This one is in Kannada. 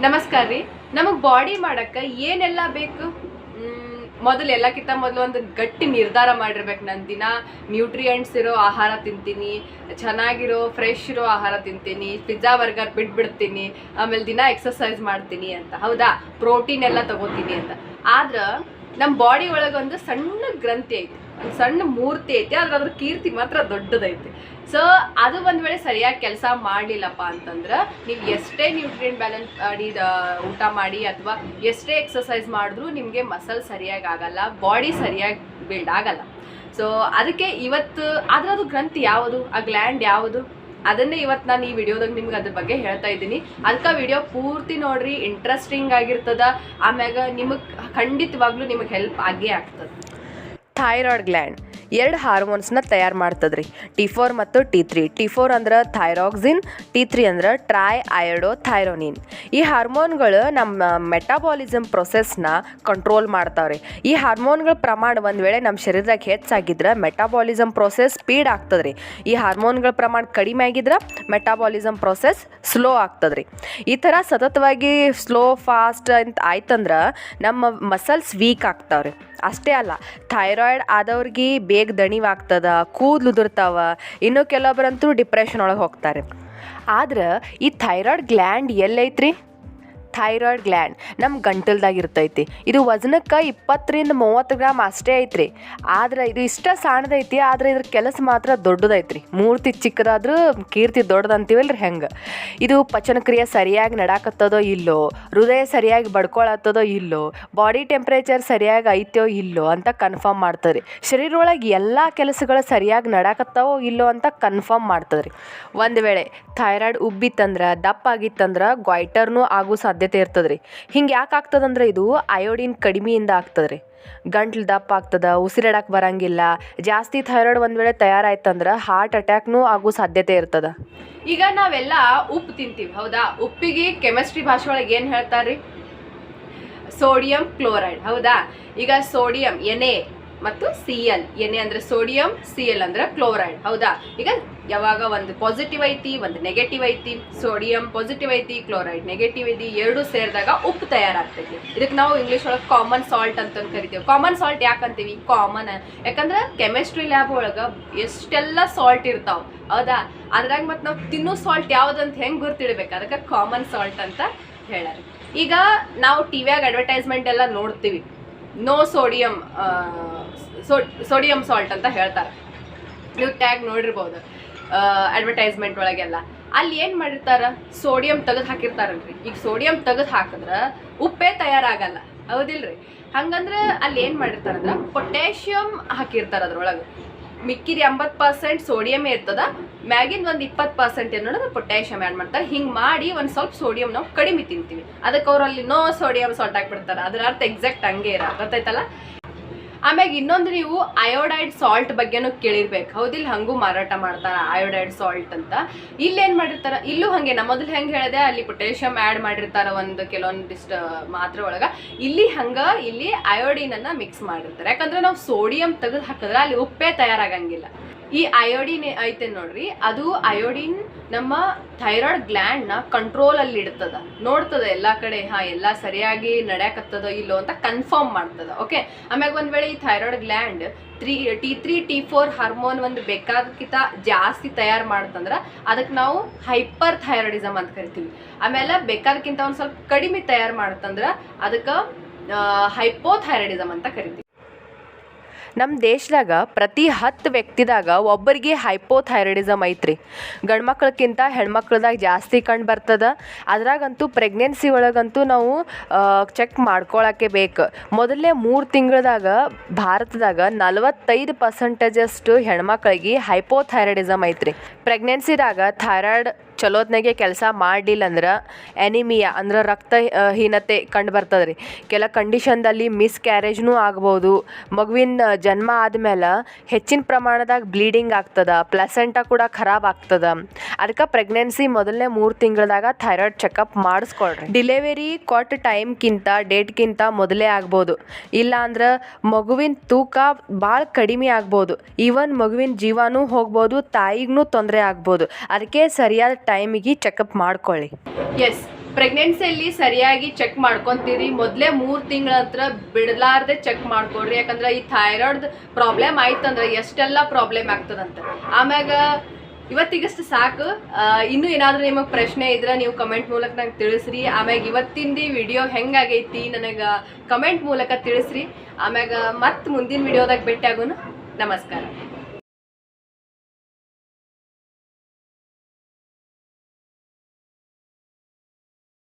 ನಮಸ್ಕಾರ ರೀ. ನಮಗೆ ಬಾಡಿ ಮಾಡಕ್ಕೆ ಏನೆಲ್ಲ ಬೇಕು? ಮೊದಲು ಎಲ್ಲಕ್ಕಿಂತ ಮೊದಲು ಒಂದು ಗಟ್ಟಿ ನಿರ್ಧಾರ ಮಾಡಿರ್ಬೇಕು. ನಾನು ದಿನ ನ್ಯೂಟ್ರಿಯೆಂಟ್ಸ್ ಇರೋ ಆಹಾರ ತಿಂತೀನಿ, ಚೆನ್ನಾಗಿರೋ ಫ್ರೆಶ್ ಇರೋ ಆಹಾರ ತಿಂತೀನಿ, ಪಿಜ್ಜಾ ಬರ್ಗರ್ ಬಿಟ್ಬಿಡ್ತೀನಿ, ಆಮೇಲೆ ದಿನ ಎಕ್ಸಸೈಸ್ ಮಾಡ್ತೀನಿ ಅಂತ. ಹೌದಾ, ಪ್ರೋಟೀನ್ ಎಲ್ಲ ತಗೋತೀನಿ ಅಂತ. ಆದ್ರೆ ನಮ್ಮ ಬಾಡಿ ಒಳಗೊಂದು ಸಣ್ಣ ಗ್ರಂಥಿ ಐತಿ, ಒಂದು ಸಣ್ಣ ಮೂರ್ತಿ ಐತಿ, ಆದ್ರೆ ಅದ್ರ ಕೀರ್ತಿ ಮಾತ್ರ ದೊಡ್ಡದೈತಿ. ಸೊ ಅದು ಒಂದು ವೇಳೆ ಸರಿಯಾಗಿ ಕೆಲಸ ಮಾಡಲಿಲ್ಲಪ್ಪ ಅಂತಂದ್ರೆ ನೀವು ಎಷ್ಟೇ ನ್ಯೂಟ್ರಿಯೆಂಟ್ ಬ್ಯಾಲೆನ್ಸ್ ಮಾಡಿ ಊಟ ಮಾಡಿ ಅಥವಾ ಎಷ್ಟೇ ಎಕ್ಸಸೈಸ್ ಮಾಡಿದ್ರೂ ನಿಮಗೆ ಮಸಲ್ ಸರಿಯಾಗಿ ಆಗಲ್ಲ, ಬಾಡಿ ಸರಿಯಾಗಿ ಬಿಲ್ಡ್ ಆಗಲ್ಲ. ಸೊ ಅದಕ್ಕೆ ಇವತ್ತು ಅದು ಗ್ರಂಥಿ ಯಾವುದು, ಆ ಗ್ಲ್ಯಾಂಡ್ ಯಾವುದು, ಅದನ್ನೇ ಇವತ್ತು ನಾನು ಈ ವಿಡಿಯೋದಾಗ ನಿಮ್ಗೆ ಅದ್ರ ಬಗ್ಗೆ ಹೇಳ್ತಾ ಇದ್ದೀನಿ. ಅದಕ್ಕೆ ವಿಡಿಯೋ ಪೂರ್ತಿ ನೋಡ್ರಿ, ಇಂಟ್ರೆಸ್ಟಿಂಗ್ ಆಗಿರ್ತದ. ಆಮ್ಯಾಗ ನಿಮಗೆ ಖಂಡಿತವಾಗ್ಲೂ ನಿಮಗೆ ಹೆಲ್ಪ್ ಆಗೇ ಆಗ್ತದೆ. ಥೈರಾಯ್ಡ್ ಗ್ಲ್ಯಾಂಡ್ 2 ಹಾರ್ಮೋನ್ಸ್ನ ತಯಾರು ಮಾಡ್ತದ್ರಿ, T4 ಮತ್ತು T3. T4 ಅಂದ್ರೆ ಥೈರಾಕ್ಸಿನ್, T3 ಅಂದ್ರೆ ಟ್ರೈ ಅಯೋಡೋಥೈರೋನಿನ್. ಈ ಹಾರ್ಮೋನ್ಗಳು ನಮ್ಮ ಮೆಟಾಬಾಲಿಸಮ್ ಪ್ರೊಸೆಸ್ನ ಕಂಟ್ರೋಲ್ ಮಾಡ್ತಾವ್ರಿ. ಈ ಹಾರ್ಮೋನ್ಗಳ ಪ್ರಮಾಣ ಒಂದು ವೇಳೆ ನಮ್ಮ ಶರೀರದಾಗ ಹೆಚ್ಚಾಗಿದ್ರೆ ಮೆಟಾಬಾಲಿಸಮ್ ಪ್ರೊಸೆಸ್ ಸ್ಪೀಡ್ ಆಗ್ತದ್ರಿ. ಈ ಹಾರ್ಮೋನ್ಗಳ ಪ್ರಮಾಣ ಕಡಿಮೆ ಆಗಿದ್ರೆ ಮೆಟಾಬಾಲಿಸಮ್ ಪ್ರೊಸೆಸ್ ಸ್ಲೋ ಆಗ್ತದ್ರಿ. ಈ ಥರ ಸತತವಾಗಿ ಸ್ಲೋ ಫಾಸ್ಟ್ ಅಂತ ಆಯ್ತಂದ್ರೆ ನಮ್ಮ ಮಸಲ್ಸ್ ವೀಕ್ ಆಗ್ತಾವ್ರಿ. ಅಷ್ಟೇ ಅಲ್ಲ, ಥೈರಾಯ್ಡ್ ಆದವ್ರಿಗೆ ಬೇಗ ದಣಿವಾಗ್ತದ, ಕೂದಲು ಉದುರ್ತಾವ, ಇನ್ನು ಕೆಲವೊಬ್ಬರಂತೂ ಡಿಪ್ರೆಷನ್ ಒಳಗೆ ಹೋಗ್ತಾರೆ. ಆದ್ರೆ ಈ ಥೈರಾಯ್ಡ್ ಗ್ಲ್ಯಾಂಡ್ ಎಲ್ಲೈತ್ರಿ? ಥೈರಾಯ್ಡ್ ಗ್ಲ್ಯಾಂಡ್ ನಮ್ಮ ಗಂಟಲ್ದಾಗ ಇರ್ತೈತಿ. ಇದು ವಜನಕ್ಕೆ 20-30 ಗ್ರಾಮ್ ಅಷ್ಟೇ ಐತ್ರಿ. ಆದ್ರೆ ಇದು ಇಷ್ಟ ಸಣ್ಣದೈತಿ, ಆದ್ರೆ ಇದ್ರ ಕೆಲಸ ಮಾತ್ರ ದೊಡ್ಡದೈತ್ರಿ. ಮೂರ್ತಿ ಚಿಕ್ಕದಾದ್ರೂ ಕೀರ್ತಿ ದೊಡ್ಡದಂತೀವಲ್ರಿ ಹೆಂಗೆ. ಇದು ಪಚನಕ್ರಿಯೆ ಸರಿಯಾಗಿ ನಡಾಕತ್ತದೋ ಇಲ್ಲೋ, ಹೃದಯ ಸರಿಯಾಗಿ ಬಡ್ಕೊಳತ್ತದೋ ಇಲ್ಲೋ, ಬಾಡಿ ಟೆಂಪ್ರೇಚರ್ ಸರಿಯಾಗಿ ಐತೋ ಇಲ್ಲೋ ಅಂತ ಕನ್ಫರ್ಮ್ ಮಾಡ್ತದ್ರಿ. ಶರೀರ ಒಳಗೆ ಎಲ್ಲ ಕೆಲಸಗಳು ಸರಿಯಾಗಿ ನಡಾಕತ್ತಾವೋ ಇಲ್ಲೋ ಅಂತ ಕನ್ಫರ್ಮ್ ಮಾಡ್ತದ್ರಿ. ಒಂದು ವೇಳೆ ಥೈರಾಯ್ಡ್ ಉಬ್ಬಿತ್ತಂದ್ರೆ, ದಪ್ಪ ಆಗಿತ್ತಂದ್ರೆ ಗಾಯ್ಟರ್ನೂ ಆಗೋ ಸಾಧ್ಯತೆ ಇರ್ತದ್ರಿ. ಹಿಂಗೆ ಯಾಕೆ ಆಗ್ತದಂದ್ರೆ ಇದು ಅಯೋಡಿನ್ ಕಡಿಮೆಯಿಂದ ಆಗ್ತದ್ರಿ. ಗಂಟ್ಲು ದಪ್ಪ ಆಗ್ತದ, ಉಸಿರಾಡಕ್ಕೆ ಬರಂಗಿಲ್ಲ. ಜಾಸ್ತಿ ಥೈರಾಯ್ಡ್ ಒಂದು ವೇಳೆ ತಯಾರಾಯ್ತಂದ್ರೆ ಹಾರ್ಟ್ ಅಟ್ಯಾಕ್ನೂ ಆಗೋ ಸಾಧ್ಯತೆ ಇರ್ತದ. ಈಗ ನಾವೆಲ್ಲ ಉಪ್ಪು ತಿಂತೀವಿ, ಹೌದಾ? ಉಪ್ಪಿಗೆ ಕೆಮಿಸ್ಟ್ರಿ ಭಾಷೆ ಒಳಗೆ ಏನು ಹೇಳ್ತಾರ್ರಿ? ಸೋಡಿಯಂ ಕ್ಲೋರೈಡ್, ಹೌದಾ? ಈಗ ಸೋಡಿಯಂ ಎನೆ ಮತ್ತು Cl, ಎನೆ ಅಂದ್ರೆ ಸೋಡಿಯಂ, Cl ಅಂದ್ರೆ ಕ್ಲೋರೈಡ್, ಹೌದಾ? ಈಗ ಯಾವಾಗ ಒಂದು ಪಾಸಿಟಿವ್ ಐತಿ, ಒಂದು ನೆಗೆಟಿವ್ ಐತಿ, ಸೋಡಿಯಂ ಪಾಸಿಟಿವ್ ಐತಿ, ಕ್ಲೋರೈಡ್ ನೆಗೆಟಿವ್ ಐತಿ, ಎರಡು ಸೇರಿದಾಗ ಉಪ್ಪು ತಯಾರಾಗ್ತೈತಿ. ಇದಕ್ಕೆ ನಾವು ಇಂಗ್ಲೀಷ್ ಒಳಗೆ ಕಾಮನ್ ಸಾಲ್ಟ್ ಅಂತ ಕರಿತೀವಿ. ಕಾಮನ್ ಸಾಲ್ಟ್ ಯಾಕಂತೀವಿ? ಕಾಮನ್ ಯಾಕಂದ್ರೆ ಕೆಮಿಸ್ಟ್ರಿ ಲ್ಯಾಬ್ ಒಳಗೆ ಎಷ್ಟೆಲ್ಲ ಸಾಲ್ಟ್ ಇರ್ತಾವ, ಹೌದಾ? ಅದ್ರಾಗ ಮತ್ತು ನಾವು ತಿನ್ನೋ ಸಾಲ್ಟ್ ಯಾವುದಂತ ಹೆಂಗೆ ಗುರ್ತಿಡ್ಬೇಕು, ಅದಕ್ಕೆ ಕಾಮನ್ ಸಾಲ್ಟ್ ಅಂತ ಹೇಳಾರ. ಈಗ ನಾವು ಟಿವಿಯಾಗ ಅಡ್ವರ್ಟೈಸ್ಮೆಂಟ್ ಎಲ್ಲ ನೋಡ್ತೀವಿ, ನೋ ಸೋಡಿಯಂ, ಸೋಡಿಯಂ ಸಾಲ್ಟ್ ಅಂತ ಹೇಳ್ತಾರೆ. ನೀವು ಟ್ಯಾಗ್ ನೋಡಿರ್ಬೋದು ಅಡ್ವರ್ಟೈಸ್ಮೆಂಟ್ ಒಳಗೆಲ್ಲ. ಅಲ್ಲಿ ಏನು ಮಾಡಿರ್ತಾರ? ಸೋಡಿಯಂ ತೆಗೆದು ಹಾಕಿರ್ತಾರಲ್ರಿ. ಈಗ ಸೋಡಿಯಂ ತೆಗೆದು ಹಾಕಿದ್ರೆ ಉಪ್ಪೇ ತಯಾರಾಗಲ್ಲ, ಹೌದಿಲ್ರಿ? ಹಂಗಂದ್ರೆ ಅಲ್ಲಿ ಏನು ಮಾಡಿರ್ತಾರಂದ್ರೆ ಪೊಟ್ಯಾಷಿಯಂ ಹಾಕಿರ್ತಾರೆ ಅದ್ರೊಳಗೆ. ಮಿಕ್ಕಿದ 80% ಸೋಡಿಯಮೇ ಇರ್ತದ, ಮ್ಯಾಗಿನ ಒಂದು 20% ಏನೋದು ಪೊಟ್ಯಾಷಿಯಮ್ ಆ್ಯಡ್ ಮಾಡ್ತಾರೆ. ಹಿಂಗೆ ಮಾಡಿ ಒಂದು ಸ್ವಲ್ಪ ಸೋಡಿಯಂ ನಾವು ಕಡಿಮೆ ತಿಂತೀವಿ, ಅದಕ್ಕೆ ಅವರಲ್ಲಿ ನೋ ಸೋಡಿಯಂ ಸಾಲ್ಟ್ ಹಾಕ್ಬಿಡ್ತಾರೆ. ಅದರ ಅರ್ಥ ಎಕ್ಸಾಕ್ಟ್ ಹಂಗೆ ಇರ, ಗೊತ್ತಾಯ್ತಲ್ಲ? ಆಮ್ಯಾಗ ಇನ್ನೊಂದು ನೀವು ಅಯೋಡೈಡ್ ಸಾಲ್ಟ್ ಬಗ್ಗೆನೂ ಕೇಳಿರ್ಬೇಕು, ಹೌದಿಲ್ಲ? ಹಂಗೂ ಮಾರಾಟ ಮಾಡ್ತಾರೆ ಅಯೋಡೈಡ್ ಸಾಲ್ಟ್ ಅಂತ. ಇಲ್ಲೇನು ಮಾಡಿರ್ತಾರೆ? ಇಲ್ಲೂ ಹಾಗೆ ಮೊದಲು ಹೆಂಗೆ ಹೇಳಿದೆ, ಅಲ್ಲಿ ಪೊಟ್ಯಾಷಿಯಮ್ ಆ್ಯಡ್ ಮಾಡಿರ್ತಾರೆ ಒಂದು ಕೆಲವೊಂದಿಷ್ಟು ಮಾತ್ರೆ ಒಳಗೆ. ಇಲ್ಲಿ ಇಲ್ಲಿ ಅಯೋಡಿನನ್ನು ಮಿಕ್ಸ್ ಮಾಡಿರ್ತಾರೆ. ಯಾಕಂದ್ರೆ ನಾವು ಸೋಡಿಯಂ ತೆಗೆದು ಹಾಕಿದ್ರೆ ಅಲ್ಲಿ ಉಪ್ಪೇ ತಯಾರಾಗಂಗಿಲ್ಲ. ಈ ಅಯೋಡಿನ್ ಐತೆ ನೋಡ್ರಿ, ಅದು ಅಯೋಡಿನ್ ನಮ್ಮ ಥೈರಾಯ್ಡ್ ಗ್ಲ್ಯಾಂಡ್ನ ಕಂಟ್ರೋಲಲ್ಲಿ ಇಡ್ತದ, ನೋಡ್ತದೆ ಎಲ್ಲ ಕಡೆ, ಎಲ್ಲ ಸರಿಯಾಗಿ ನಡೆಯಕತ್ತದೋ ಇಲ್ಲೋ ಅಂತ ಕನ್ಫರ್ಮ್ ಮಾಡ್ತದ. ಓಕೆ, ಆಮ್ಯಾಗ ಒಂದು ವೇಳೆ ಈ thyroid gland T3 T4 hormone ಒಂದು ಬೇಕಾದಕ್ಕಿಂತ ಜಾಸ್ತಿ ತಯಾರು ಮಾಡ್ತಂದ್ರೆ ಅದಕ್ಕೆ ನಾವು ಹೈಪರ್ ಥೈರಾಯ್ಡಿಸಮ್ ಅಂತ ಕರಿತೀವಿ. ಆಮೇಲೆ ಬೇಕಾದಕ್ಕಿಂತ ಒಂದು ಸ್ವಲ್ಪ ಕಡಿಮೆ ತಯಾರು ಮಾಡ್ತಂದ್ರೆ ಅದಕ್ಕೆ ಹೈಪೋಥೈರಾಯ್ಡಿಸಮ್ ಅಂತ ಕರಿತೀವಿ. ನಮ್ಮ ದೇಶದಾಗ ಪ್ರತಿ 10 ವ್ಯಕ್ತಿದಾಗ ಒಬ್ಬರಿಗೆ ಹೈಪೋಥೈರಾಯ್ಡಿಸಮ್ ಐತ್ರಿ. ಗಂಡ್ಮಕ್ಳಕ್ಕಿಂತ ಹೆಣ್ಮಕ್ಳದಾಗ ಜಾಸ್ತಿ ಕಂಡು ಬರ್ತದ. ಅದ್ರಾಗಂತೂ ಪ್ರೆಗ್ನೆನ್ಸಿ ಒಳಗಂತೂ ನಾವು ಚೆಕ್ ಮಾಡ್ಕೊಳಕ್ಕೆ ಬೇಕು. ಮೊದಲನೇ 3 ತಿಂಗಳದಾಗ ಭಾರತದಾಗ 45% ಹೆಣ್ಮಕ್ಳಿಗೆ ಹೈಪೋಥೈರಾಯ್ಡಿಸಮ್ ಐತ್ರಿ. ಪ್ರೆಗ್ನೆನ್ಸಿದಾಗ ಥೈರಾಯ್ಡ್ ಚಲೋತ್ನಾಗೆ ಕೆಲಸ ಮಾಡಲಿಲ್ಲ ಅಂದ್ರೆ ಎನಿಮಿಯಾ ಅಂದ್ರೆ ರಕ್ತಹೀನತೆ ಕಂಡು ಬರ್ತದೆ ರೀ. ಕೆಲ ಕಂಡೀಷನ್ದಲ್ಲಿ ಮಿಸ್ ಕ್ಯಾರೇಜ್ನೂ ಆಗ್ಬೋದು. ಮಗುವಿನ ಜನ್ಮ ಆದಮೇಲೆ ಹೆಚ್ಚಿನ ಪ್ರಮಾಣದಾಗ ಬ್ಲೀಡಿಂಗ್ ಆಗ್ತದ, ಪ್ಲಸೆಂಟಾ ಕೂಡ ಖರಾಬ್ ಆಗ್ತದ. ಅದಕ್ಕೆ ಪ್ರೆಗ್ನೆನ್ಸಿ ಮೊದಲನೇ 3 ತಿಂಗಳದಾಗ ಥೈರಾಯ್ಡ್ ಚೆಕಪ್ ಮಾಡಿಸ್ಕೊಳ್ರಿ. ಡಿಲೆವರಿ ಕೊಟ್ಟ ಟೈಮ್ಗಿಂತ ಡೇಟ್ಗಿಂತ ಮೊದಲೇ ಆಗ್ಬೋದು, ಇಲ್ಲ ಅಂದ್ರೆ ಮಗುವಿನ ತೂಕ ಭಾಳ ಕಡಿಮೆ ಆಗ್ಬೋದು. ಈವನ್ ಮಗುವಿನ ಜೀವನೂ ಹೋಗ್ಬೋದು, ತಾಯಿಗೂ ತೊಂದರೆ ಆಗ್ಬೋದು. ಅದಕ್ಕೆ ಸರಿಯಾದ ಟೈಮಿಗೆ ಚೆಕಪ್ ಮಾಡ್ಕೊಳ್ಳಿ. ಎಸ್, ಪ್ರೆಗ್ನೆನ್ಸಿಯಲ್ಲಿ ಸರಿಯಾಗಿ ಚೆಕ್ ಮಾಡ್ಕೊತೀರಿ. ಮೊದಲೇ 3 ತಿಂಗಳ ಹತ್ರ ಬಿಡಲಾರ್ದೆ ಚೆಕ್ ಮಾಡ್ಕೊಡ್ರಿ. ಯಾಕಂದ್ರೆ ಈ ಥೈರಾಯ್ಡ್ ಪ್ರಾಬ್ಲಮ್ ಆಯ್ತಂದ್ರೆ ಎಷ್ಟೆಲ್ಲ ಪ್ರಾಬ್ಲಮ್ ಆಗ್ತದಂತ. ಆಮ್ಯಾಗ ಇವತ್ತಿಗಷ್ಟು ಸಾಕು. ಇನ್ನೂ ಏನಾದರೂ ನಿಮಗೆ ಪ್ರಶ್ನೆ ಇದ್ರೆ ನೀವು ಕಮೆಂಟ್ ಮೂಲಕ ನಂಗೆ ತಿಳಿಸ್ರಿ. ಆಮ್ಯಾಗ ಇವತ್ತಿಂದು ವಿಡಿಯೋ ಹೆಂಗಾಗೈತಿ ನನಗೆ ಕಮೆಂಟ್ ಮೂಲಕ ತಿಳಿಸ್ರಿ. ಆಮ್ಯಾಗ ಮತ್ತೆ ಮುಂದಿನ ವಿಡಿಯೋದಾಗ ಭೇಟಿ ಆಗೋಣ. ನಮಸ್ಕಾರ.